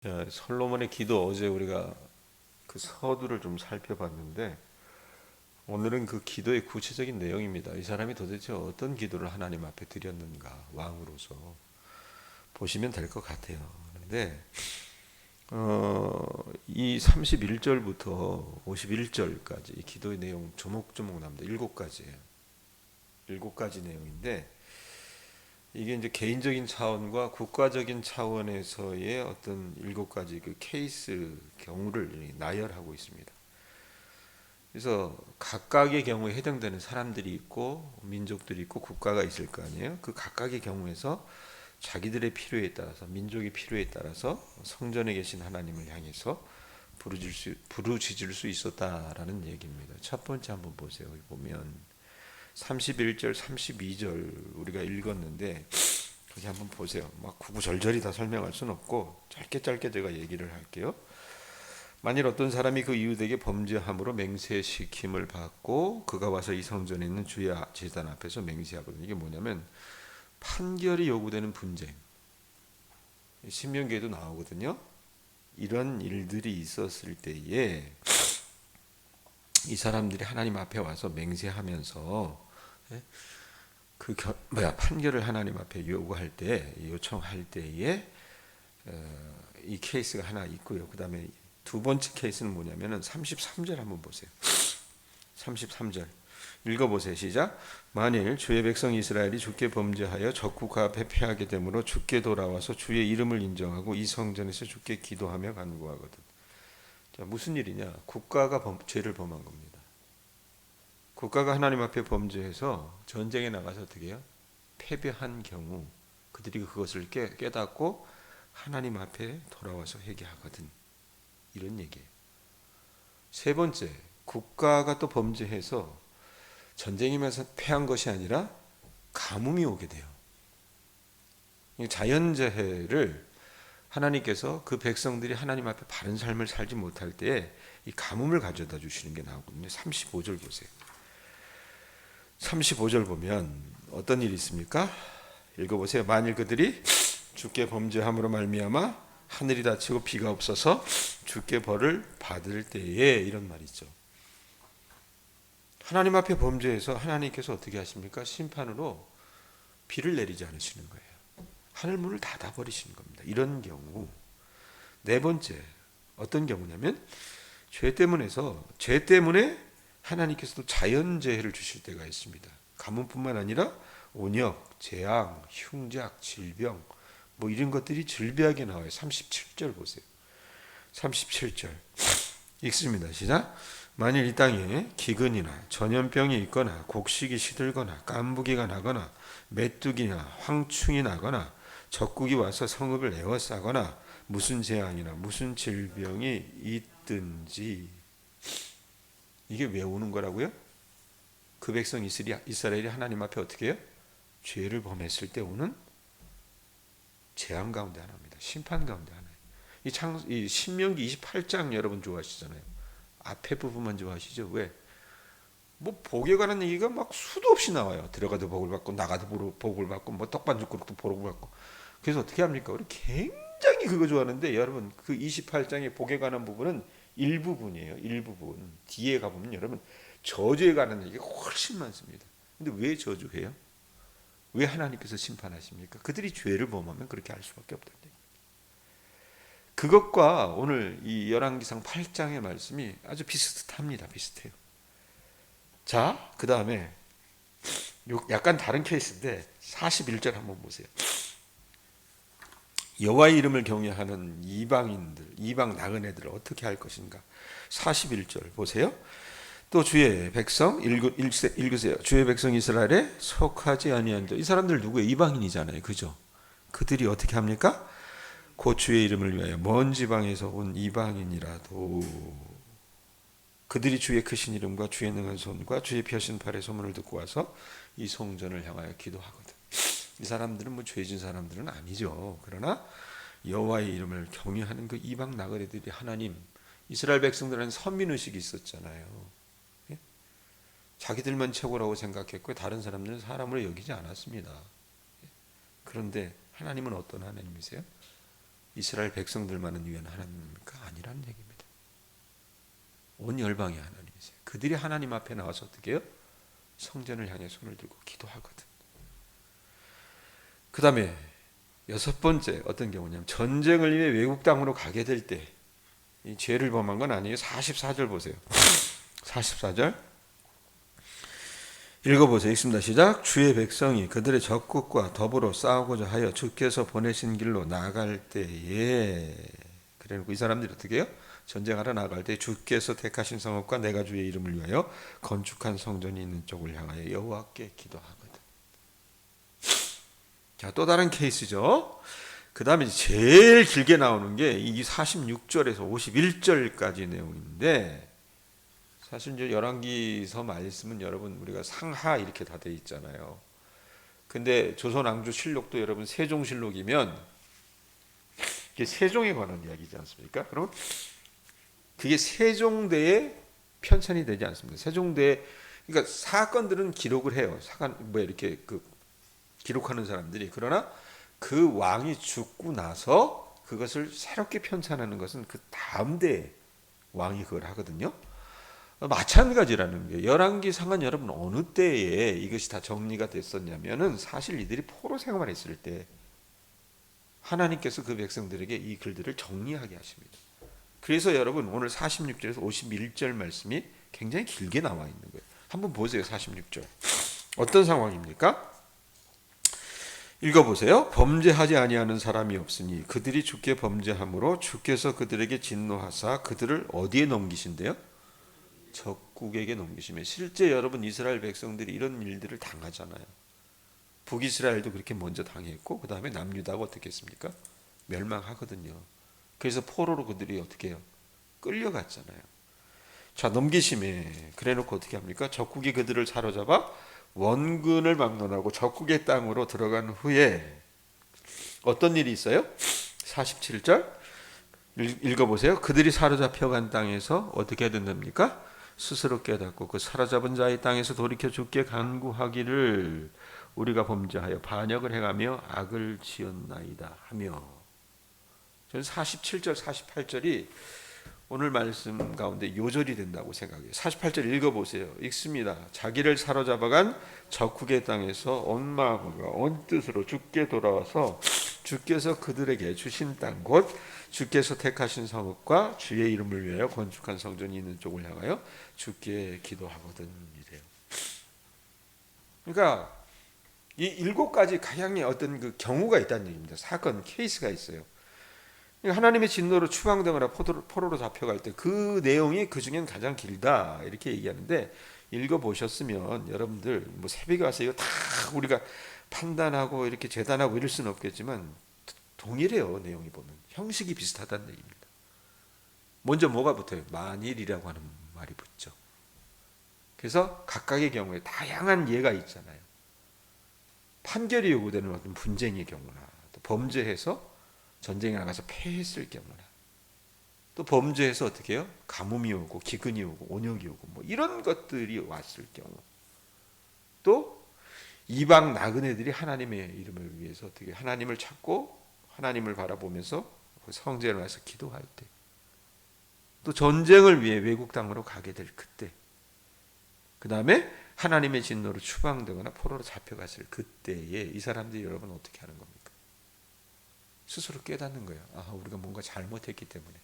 야, 솔로몬의 기도 어제 우리가 그 서두를 좀 살펴봤는데 오늘은 그 기도의 구체적인 내용입니다. 이 사람이 도대체 어떤 기도를 하나님 앞에 드렸는가 왕으로서 보시면 될 것 같아요. 그런데 이 31절부터 51절까지 이 기도의 내용 조목조목 나옵니다. 일곱 가지예요. 일곱 가지 내용인데 이게 이제 개인적인 차원과 국가적인 차원에서의 어떤 일곱 가지 그 케이스 경우를 나열하고 있습니다. 그래서 각각의 경우에 해당되는 사람들이 있고 민족들이 있고 국가가 있을 거 아니에요. 그 각각의 경우에서 자기들의 필요에 따라서 민족의 필요에 따라서 성전에 계신 하나님을 향해서 부르짖을 수 있었다라는 얘기입니다. 첫 번째 한번 보세요. 여기 보면 31절, 32절 우리가 읽었는데 거기 한번 보세요. 막 구구절절히 다 설명할 수는 없고 짧게 짧게 제가 얘기를 할게요. 만일 어떤 사람이 그 이웃에게 범죄함으로 맹세시킴을 받고 그가 와서 이 성전에 있는 주의 제단 앞에서 맹세하거든요. 이게 뭐냐면 판결이 요구되는 분쟁. 신명기에도 나오거든요. 이런 일들이 있었을 때에 이 사람들이 하나님 앞에 와서 맹세하면서 판결을 하나님 앞에 요구할 때 요청할 때에 이 케이스가 하나 있고요. 그 다음에 두 번째 케이스는 뭐냐면은 33절 한번 보세요. 33절 읽어보세요. 시작. 만일 주의 백성 이스라엘이 주께 범죄하여 적국과 앞에 패하게 되므로 주께 돌아와서 주의 이름을 인정하고 이 성전에서 주께 기도하며 간구하거든. 자, 무슨 일이냐? 국가가 죄를 범한 겁니다. 국가가 하나님 앞에 범죄해서 전쟁에 나가서 어떻게 해요? 패배한 경우 그들이 그것을 깨닫고 하나님 앞에 돌아와서 회개하거든. 이런 얘기예요. 세 번째, 국가가 또 범죄해서 전쟁이면서 패한 것이 아니라 가뭄이 오게 돼요. 자연재해를 하나님께서 그 백성들이 하나님 앞에 바른 삶을 살지 못할 때에 이 가뭄을 가져다 주시는 게 나오거든요. 35절 보세요. 35절 보면 어떤 일이 있습니까? 읽어보세요. 만일 그들이 주께 범죄함으로 말미암아 하늘이 닫히고 비가 없어서 주께 벌을 받을 때에 이런 말이 있죠. 하나님 앞에 범죄해서 하나님께서 어떻게 하십니까? 심판으로 비를 내리지 않으시는 거예요. 하늘 문을 닫아버리시는 겁니다. 이런 경우. 네 번째, 어떤 경우냐면 죄 때문에 하나님께서도 자연재해를 주실 때가 있습니다. 가뭄뿐만 아니라 온역, 재앙, 흉작, 질병 뭐 이런 것들이 질비하게 나와요. 37절 보세요. 37절 읽습니다. 시작. 만일 이 땅에 기근이나 전염병이 있거나 곡식이 시들거나 깐부기가 나거나 메뚜기나 황충이 나거나 적국이 와서 성읍을 에워싸거나 무슨 재앙이나 무슨 질병이 있든지. 이게 왜 오는 거라고요? 그 백성 이스라엘이 하나님 앞에 어떻게 해요? 죄를 범했을 때 오는 재앙 가운데 하나입니다. 심판 가운데 하나예요. 이 신명기 28장 여러분 좋아하시잖아요. 앞에 부분만 좋아하시죠? 왜? 뭐 복에 관한 얘기가 막 수도 없이 나와요. 들어가도 복을 받고 나가도 복을 받고 뭐 떡반죽그릇도 복을 받고. 그래서 어떻게 합니까? 우리 굉장히 그거 좋아하는데 여러분 그 28장의 복에 관한 부분은 일부분이에요. 일부분. 뒤에 가보면 여러분 저주에 관한 얘기가 훨씬 많습니다. 근데 왜 저주해요? 왜 하나님께서 심판하십니까? 그들이 죄를 범하면 그렇게 할 수밖에 없다는 얘기예요. 그것과 오늘 이 열왕기상 8장의 말씀이 아주 비슷합니다. 비슷해요. 자, 그 다음에 약간 다른 케이스인데 41절 한번 보세요. 여호와의 이름을 경외하는 이방인들, 이방 나그네들을 어떻게 할 것인가? 41절 보세요. 또 주의 백성 읽으세요. 주의 백성 이스라엘에 속하지 아니한 자. 이 사람들 누구예요? 이방인이잖아요. 그죠? 그들이 어떻게 합니까? 곧 주의 이름을 위하여 먼 지방에서 온 이방인이라도 그들이 주의 크신 이름과 주의 능한 손과 주의 펴신 팔의 소문을 듣고 와서 이 성전을 향하여 기도하거든. 이 사람들은 뭐 죄진 사람들은 아니죠. 그러나 여호와의 이름을 경외하는 그 이방 나그네들이 하나님, 이스라엘 백성들은 선민의식이 있었잖아요. 예? 자기들만 최고라고 생각했고 다른 사람들은 사람으로 여기지 않았습니다. 그런데 하나님은 어떤 하나님이세요? 이스라엘 백성들만은 위한 하나님입니까? 아니라는 얘기입니다. 온 열방의 하나님이세요. 그들이 하나님 앞에 나와서 어떻게 해요? 성전을 향해 손을 들고 기도하거든. 그 다음에 여섯 번째 어떤 경우냐면 전쟁을 위해 외국 땅으로 가게 될 때 이 죄를 범한 건 아니에요. 44절 보세요. 44절 읽어보세요. 읽습니다. 시작. 주의 백성이 그들의 적국과 더불어 싸우고자 하여 주께서 보내신 길로 나갈 때에, 그래놓고 이 사람들이 어떻게 해요? 전쟁하러 나갈 때 주께서 택하신 성읍과 내가 주의 이름을 위하여 건축한 성전이 있는 쪽을 향하여 여호와께 기도하거든. 자, 또 다른 케이스죠. 그 다음에 제일 길게 나오는 게 이 46절에서 51절까지 내용인데, 사실 이제 열왕기서 말씀은 여러분 우리가 상하 이렇게 다 돼 있잖아요. 근데 조선왕조실록도 여러분 세종실록이면 이게 세종에 관한 이야기지 않습니까? 그럼 그게 세종대에 편찬이 되지 않습니다. 세종대, 그러니까 사건들은 기록을 해요. 사건 뭐 이렇게 그 기록하는 사람들이. 그러나 그 왕이 죽고 나서 그것을 새롭게 편찬하는 것은 그 다음 대 왕이 그걸 하거든요. 마찬가지라는 게 열왕기상은 여러분 어느 때에 이것이 다 정리가 됐었냐면은 사실 이들이 포로 생활했을 때 하나님께서 그 백성들에게 이 글들을 정리하게 하십니다. 그래서 여러분 오늘 46절에서 51절 말씀이 굉장히 길게 나와 있는 거예요. 한번 보세요. 46절 어떤 상황입니까? 읽어보세요. 범죄하지 아니하는 사람이 없으니 그들이 주께 범죄함으로 주께서 그들에게 진노하사 그들을 어디에 넘기신대요? 적국에게 넘기시면. 실제 여러분 이스라엘 백성들이 이런 일들을 당하잖아요. 북이스라엘도 그렇게 먼저 당했고 그 다음에 남유다가 어떻게 했습니까? 멸망하거든요. 그래서 포로로 그들이 어떻게 해요? 끌려갔잖아요. 자, 넘기심에 그래놓고 어떻게 합니까? 적국이 그들을 사로잡아 원군을 막론하고 적국의 땅으로 들어간 후에 어떤 일이 있어요? 47절 읽어보세요. 그들이 사로잡혀간 땅에서 어떻게 된답니까? 스스로 깨닫고 그 사로잡은 자의 땅에서 돌이켜 주께 간구하기를 우리가 범죄하여 반역을 행하며 악을 지었나이다 하며. 저는 47절 48절이 오늘 말씀 가운데 요절이 된다고 생각해요. 48절 읽어보세요. 읽습니다. 자기를 사로잡아간 적국의 땅에서 온 마음과 온 뜻으로 주께 돌아와서 주께서 그들에게 주신 땅 곧 주께서 택하신 성읍과 주의 이름을 위하여 건축한 성전이 있는 쪽을 향하여 주께 기도하거든 이래요. 그러니까 이 7가지 가양의 어떤 그 경우가 있다는 얘기입니다. 사건 케이스가 있어요. 하나님의 진노로 추방되거나 포로로 잡혀갈 때 그 내용이 그 중엔 가장 길다 이렇게 얘기하는데, 읽어보셨으면 여러분들 뭐 새벽에 와서 이거 다 우리가 판단하고 이렇게 재단하고 이럴 수는 없겠지만 동일해요. 내용이 보면 형식이 비슷하다는 얘기입니다. 먼저 뭐가 붙어요? 만일이라고 하는 말이 붙죠. 그래서 각각의 경우에 다양한 예가 있잖아요. 판결이 요구되는 어떤 분쟁의 경우나 또 범죄해서 전쟁에 나가서 패했을 경우나 또 범죄해서 어떻게 해요? 가뭄이 오고 기근이 오고 온역이 오고 뭐 이런 것들이 왔을 경우, 또 이방 나그네들이 하나님의 이름을 위해서 어떻게 하나님을 찾고 하나님을 바라보면서 성전에 와서 기도할 때, 또 전쟁을 위해 외국 땅으로 가게 될 그때, 그 다음에 하나님의 진노로 추방되거나 포로로 잡혀갔을 그때에 이 사람들이 여러분 어떻게 하는 겁니까? 스스로 깨닫는 거예요. 아, 우리가 뭔가 잘못했기 때문에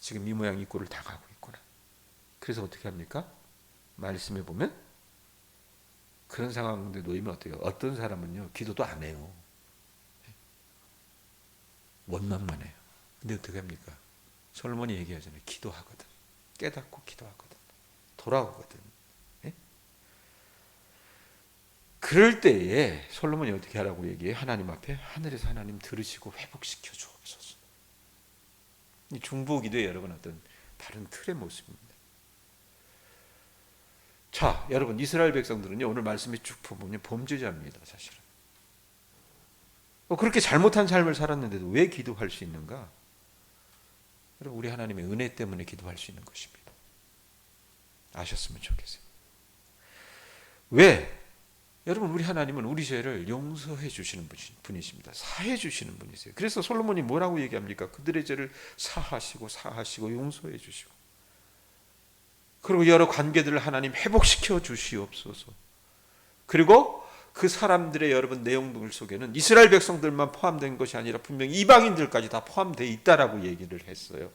지금 이 모양 이 꼴을 당하고 있구나. 그래서 어떻게 합니까? 말씀해 보면 그런 상황에 놓이면 어때요? 어떤 사람은요 기도도 안 해요. 원망만 해요. 근데 어떻게 합니까? 솔로몬이 얘기하잖아요. 기도하거든. 깨닫고 기도하거든. 돌아오거든. 예? 그럴 때에 솔로몬이 어떻게 하라고 얘기해요? 하나님 앞에 하늘에서 하나님 들으시고 회복시켜 주옵소서. 이 중보기도의 여러분 어떤 다른 틀의 모습입니다. 자, 여러분 이스라엘 백성들은요 오늘 말씀에 쭉 보면 범죄자입니다. 사실은 그렇게 잘못한 삶을 살았는데도 왜 기도할 수 있는가? 여러분 우리 하나님의 은혜 때문에 기도할 수 있는 것입니다. 아셨으면 좋겠어요. 왜? 여러분, 우리 하나님은 우리 죄를 용서해 주시는 분이십니다. 사해 주시는 분이세요. 그래서 솔로몬이 뭐라고 얘기합니까? 그들의 죄를 사하시고 용서해 주시고, 그리고 여러 관계들을 하나님 회복시켜 주시옵소서. 그리고 그 사람들의 여러분 내용들 속에는 이스라엘 백성들만 포함된 것이 아니라 분명히 이방인들까지 다 포함되어 있다라고 얘기를 했어요.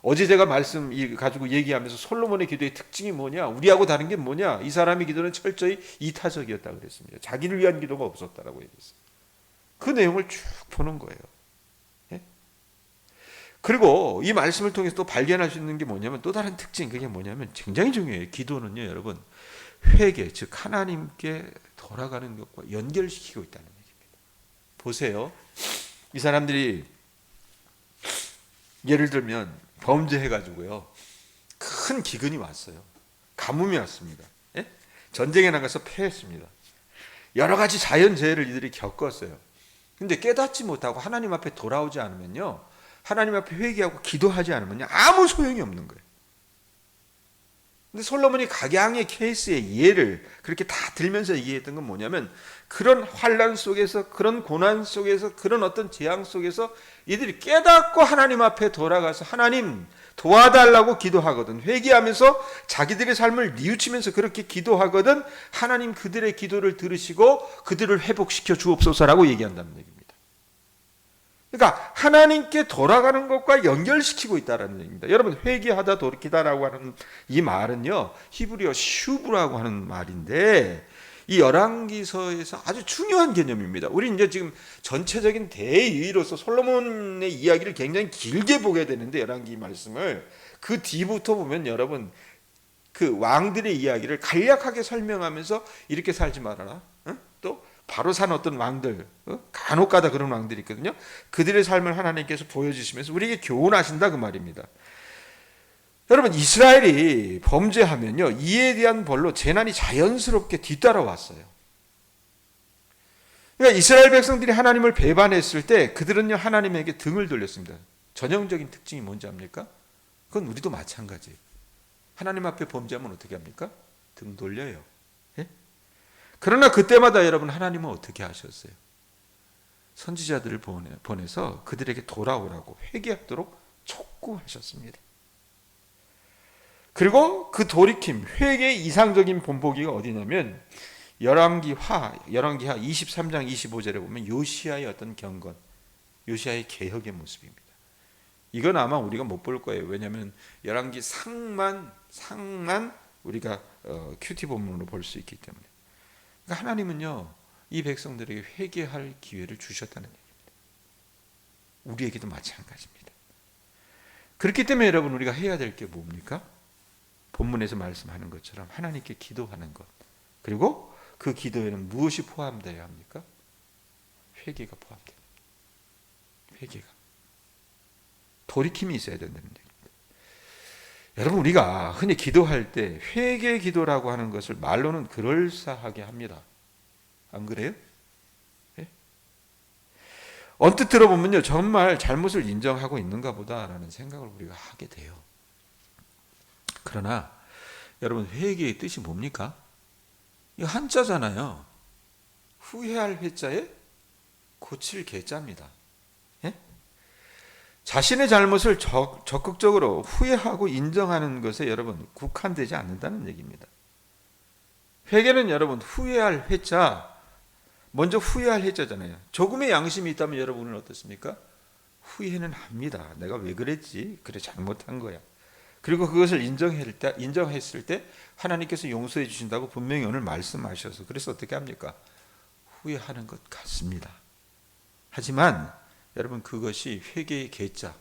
어제 제가 말씀 가지고 얘기하면서 솔로몬의 기도의 특징이 뭐냐, 우리하고 다른 게 뭐냐, 이 사람의 기도는 철저히 이타적이었다고 그랬습니다. 자기를 위한 기도가 없었다라고 얘기했어요. 그 내용을 쭉 보는 거예요. 예? 그리고 이 말씀을 통해서 또 발견할 수 있는 게 뭐냐면, 또 다른 특징, 그게 뭐냐면 굉장히 중요해요. 기도는요, 여러분, 회개, 즉 하나님께 돌아가는 것과 연결시키고 있다는 얘기입니다. 보세요. 이 사람들이 예를 들면 범죄해가지고요, 큰 기근이 왔어요. 가뭄이 왔습니다. 예? 전쟁에 나가서 패했습니다. 여러 가지 자연재해를 이들이 겪었어요. 근데 깨닫지 못하고 하나님 앞에 돌아오지 않으면요, 하나님 앞에 회개하고 기도하지 않으면요, 아무 소용이 없는 거예요. 근데 솔로몬이 각양의 케이스의 예를 그렇게 다 들면서 얘기했던 건 뭐냐면, 그런 환난 속에서, 그런 고난 속에서, 그런 어떤 재앙 속에서 이들이 깨닫고 하나님 앞에 돌아가서 하나님 도와달라고 기도하거든, 회개하면서 자기들의 삶을 뉘우치면서 그렇게 기도하거든, 하나님 그들의 기도를 들으시고 그들을 회복시켜 주옵소서라고 얘기한다는 얘기입니다. 그러니까 하나님께 돌아가는 것과 연결시키고 있다는 얘기입니다. 여러분, 회개하다 돌이키다라고 하는 이 말은요, 히브리어 슈브라고 하는 말인데, 이 열왕기서에서 아주 중요한 개념입니다. 우리 이제 지금 전체적인 대의로서 솔로몬의 이야기를 굉장히 길게 보게 되는데, 열왕기 말씀을 그 뒤부터 보면 여러분, 그 왕들의 이야기를 간략하게 설명하면서 이렇게 살지 말아라, 또 바로 산 어떤 왕들, 간혹가다 그런 왕들이 있거든요. 그들의 삶을 하나님께서 보여주시면서 우리에게 교훈하신다, 그 말입니다. 여러분, 이스라엘이 범죄하면요, 이에 대한 벌로 재난이 자연스럽게 뒤따라왔어요. 그러니까 이스라엘 백성들이 하나님을 배반했을 때 그들은요, 하나님에게 등을 돌렸습니다. 전형적인 특징이 뭔지 압니까? 그건 우리도 마찬가지예요. 하나님 앞에 범죄하면 어떻게 합니까? 등 돌려요. 예? 그러나 그때마다 여러분, 하나님은 어떻게 하셨어요? 선지자들을 보내서 그들에게 돌아오라고, 회개하도록 촉구하셨습니다. 그리고 그 돌이킴, 회개의 이상적인 본보기가 어디냐면, 열왕기하 23장 25절에 보면 요시아의 어떤 경건, 요시아의 개혁의 모습입니다. 이건 아마 우리가 못 볼 거예요. 왜냐하면 열왕기 상만 우리가 큐티 본문으로 볼 수 있기 때문에. 그러니까 하나님은요, 이 백성들에게 회개할 기회를 주셨다는 얘기입니다. 우리에게도 마찬가지입니다. 그렇기 때문에 여러분, 우리가 해야 될 게 뭡니까? 본문에서 말씀하는 것처럼 하나님께 기도하는 것, 그리고 그 기도에는 무엇이 포함되어야 합니까? 회개가 포함됩니다. 회개가, 돌이킴이 있어야 된다는 얘기입니다. 여러분, 우리가 흔히 기도할 때 회개 기도라고 하는 것을 말로는 그럴싸하게 합니다. 안 그래요? 네? 언뜻 들어보면요, 정말 잘못을 인정하고 있는가 보다라는 생각을 우리가 하게 돼요. 그러나 여러분, 회개의 뜻이 뭡니까? 이거 한자잖아요. 후회할 회자에 고칠 개자입니다. 예? 자신의 잘못을 적극적으로 후회하고 인정하는 것에 여러분 국한되지 않는다는 얘기입니다. 회개는 여러분, 후회할 회자, 먼저 후회할 회자잖아요. 조금의 양심이 있다면 여러분은 어떻습니까? 후회는 합니다. 내가 왜 그랬지? 그래, 잘못한 거야. 그리고 그것을 인정했을 때 하나님께서 용서해 주신다고 분명히 오늘 말씀하셔서, 그래서 어떻게 합니까? 후회하는 것 같습니다. 하지만 여러분, 그것이 회개의 개자,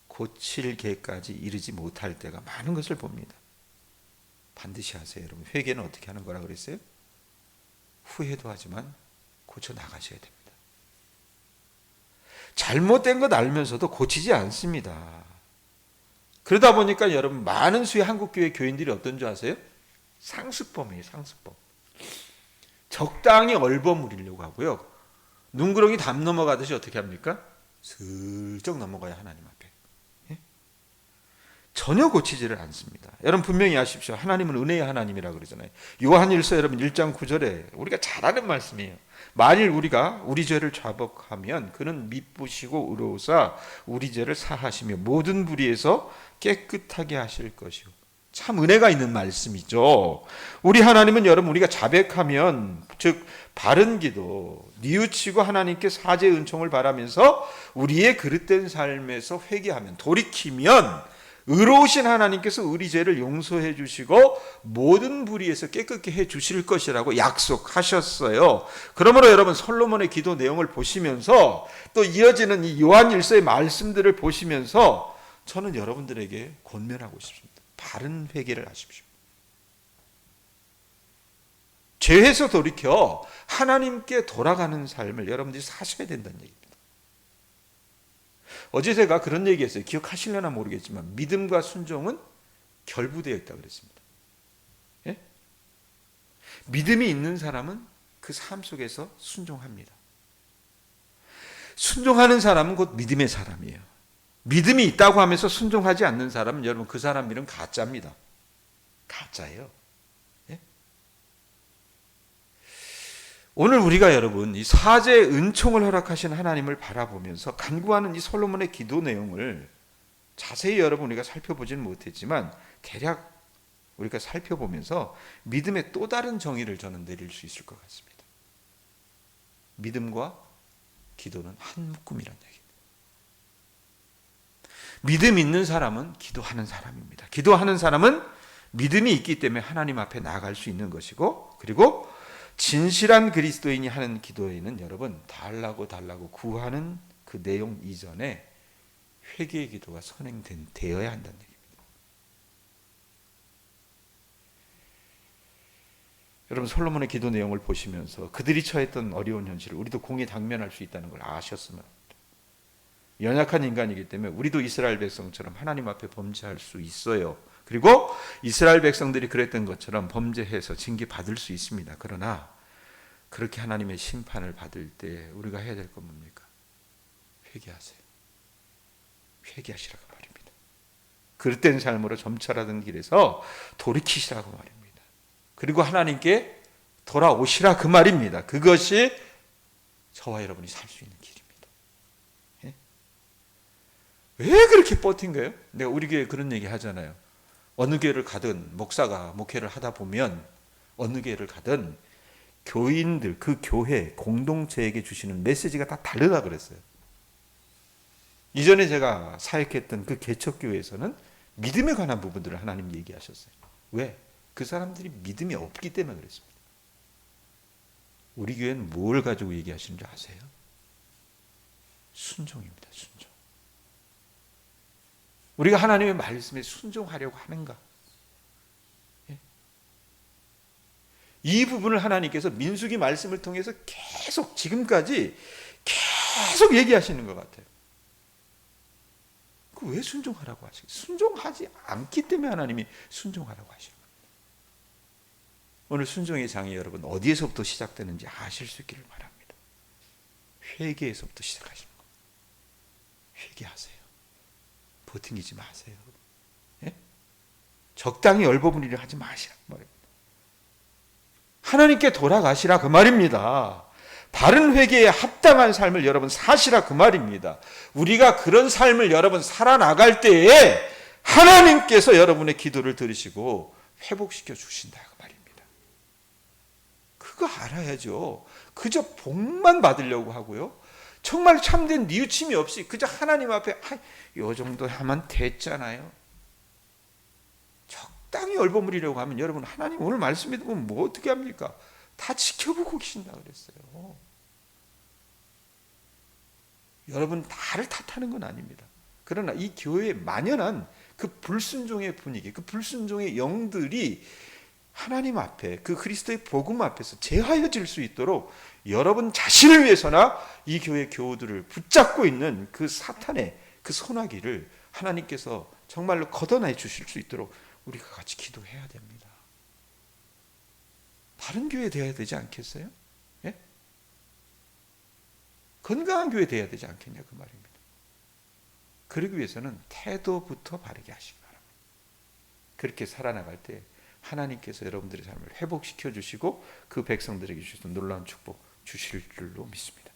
고칠 개까지 이르지 못할 때가 많은 것을 봅니다. 반드시 하세요. 여러분, 회개는 어떻게 하는 거라 그랬어요? 후회도 하지만 고쳐 나가셔야 됩니다. 잘못된 것 알면서도 고치지 않습니다. 그러다 보니까 여러분, 많은 수의 한국교회 교인들이 어떤 줄 아세요? 상습범이에요. 상습범. 적당히 얼버무리려고 하고요, 눈구렁이 담 넘어가듯이 어떻게 합니까? 슬쩍 넘어가야 하나님 앞에. 예? 전혀 고치지를 않습니다. 여러분 분명히 아십시오. 하나님은 은혜의 하나님이라 그러잖아요. 요한일서 여러분 1장 9절에 우리가 잘 아는 말씀이에요. 만일 우리가 우리 죄를 자복하면 그는 미쁘시고 의로우사 우리 죄를 사하시며 모든 불의에서 깨끗하게 하실 것이요. 참 은혜가 있는 말씀이죠. 우리 하나님은 여러분 우리가 자백하면 즉 바른 기도 뉘우치고 하나님께 사죄의 은총을 바라면서 우리의 그릇된 삶에서 회개하면 돌이키면 의로우신 하나님께서 우리 죄를 용서해 주시고 모든 불의에서 깨끗게 해 주실 것이라고 약속하셨어요. 그러므로 여러분 솔로몬의 기도 내용을 보시면서 또 이어지는 이 요한일서의 말씀들을 보시면서 저는 여러분들에게 권면하고 싶습니다. 바른 회개를 하십시오. 죄에서 돌이켜 하나님께 돌아가는 삶을 여러분들이 사셔야 된다는 얘기입니다. 어제 제가 그런 얘기했어요. 기억하시려나 모르겠지만 믿음과 순종은 결부되어 있다고 그랬습니다. 예? 믿음이 있는 사람은 그 삶 속에서 순종합니다. 순종하는 사람은 곧 믿음의 사람이에요. 믿음이 있다고 하면서 순종하지 않는 사람은 여러분 그 사람 이름 가짜입니다. 가짜예요. 예? 오늘 우리가 여러분 이 사죄의 은총을 허락하신 하나님을 바라보면서 간구하는 이 솔로몬의 기도 내용을 자세히 여러분 우리가 살펴보지는 못했지만 대략 우리가 살펴보면서 믿음의 또 다른 정의를 저는 내릴 수 있을 것 같습니다. 믿음과 기도는 한 묶음이라는 얘기입니다. 믿음 있는 사람은 기도하는 사람입니다. 기도하는 사람은 믿음이 있기 때문에 하나님 앞에 나아갈 수 있는 것이고, 그리고 진실한 그리스도인이 하는 기도에는 여러분 달라고 구하는 그 내용 이전에 회개의 기도가 선행되어야 한다는 얘기입니다. 여러분 솔로몬의 기도 내용을 보시면서 그들이 처했던 어려운 현실을 우리도 공에 당면할 수 있다는 걸 아셨으면 합니다. 연약한 인간이기 때문에 우리도 이스라엘 백성처럼 하나님 앞에 범죄할 수 있어요. 그리고 이스라엘 백성들이 그랬던 것처럼 범죄해서 징계받을 수 있습니다. 그러나 그렇게 하나님의 심판을 받을 때 우리가 해야 될 건 뭡니까? 회개하세요. 회개하시라고 말입니다. 그릇된 삶으로 점철하던 길에서 돌이키시라고 말입니다. 그리고 하나님께 돌아오시라 그 말입니다. 그것이 저와 여러분이 살 수 있는 길입니다. 예? 왜 그렇게 버틴 거예요? 내가 우리 교회에 그런 얘기 하잖아요. 어느 교회를 가든 목사가 목회를 하다 보면 어느 교회를 가든 교인들 그 교회 공동체에게 주시는 메시지가 다 다르다 그랬어요. 이전에 제가 사역했던 그 개척교회에서는 믿음에 관한 부분들을 하나님 얘기하셨어요. 왜? 그 사람들이 믿음이 없기 때문에 그랬습니다. 우리 교회는 뭘 가지고 얘기하시는 줄 아세요? 순종입니다. 순종. 우리가 하나님의 말씀에 순종하려고 하는가? 예? 이 부분을 하나님께서 민수기 말씀을 통해서 계속 지금까지 계속 얘기하시는 것 같아요. 그 왜 순종하라고 하시겠어요? 순종하지 않기 때문에 하나님이 순종하라고 하시는 거예요. 오늘 순종의 장이 여러분 어디에서부터 시작되는지 아실 수 있기를 바랍니다. 회개에서부터 시작하시는 겁니다. 회개하세요. 버티지 마세요. 예? 적당히 열버무리려 하지 마시라고 말입니다. 하나님께 돌아가시라 그 말입니다. 바른 회개에 합당한 삶을 여러분 사시라 그 말입니다. 우리가 그런 삶을 여러분 살아나갈 때에 하나님께서 여러분의 기도를 들으시고 회복시켜 주신다 그 말입니다. 그거 알아야죠. 그저 복만 받으려고 하고요. 정말 참된 뉘우침이 없이 그저 하나님 앞에 이 정도 하면 됐잖아요. 적당히 얼버무리려고 하면 여러분 하나님 오늘 말씀에 보면 뭐 어떻게 합니까? 다 지켜보고 계신다 그랬어요. 여러분 나를 탓하는 건 아닙니다. 그러나 이 교회에 만연한 그 불순종의 분위기, 그 불순종의 영들이 하나님 앞에 그 그리스도의 복음 앞에서 제하여질 수 있도록 여러분 자신을 위해서나 이 교회 교우들을 붙잡고 있는 그 사탄의 그 소나기를 하나님께서 정말로 걷어내 주실 수 있도록 우리가 같이 기도해야 됩니다. 다른 교회 되어야 되지 않겠어요? 예? 건강한 교회 되어야 되지 않겠냐 그 말입니다. 그러기 위해서는 태도부터 바르게 하시기 바랍니다. 그렇게 살아나갈 때 하나님께서 여러분들의 삶을 회복시켜 주시고 그 백성들에게 주시는 놀라운 축복 주실 줄로 믿습니다.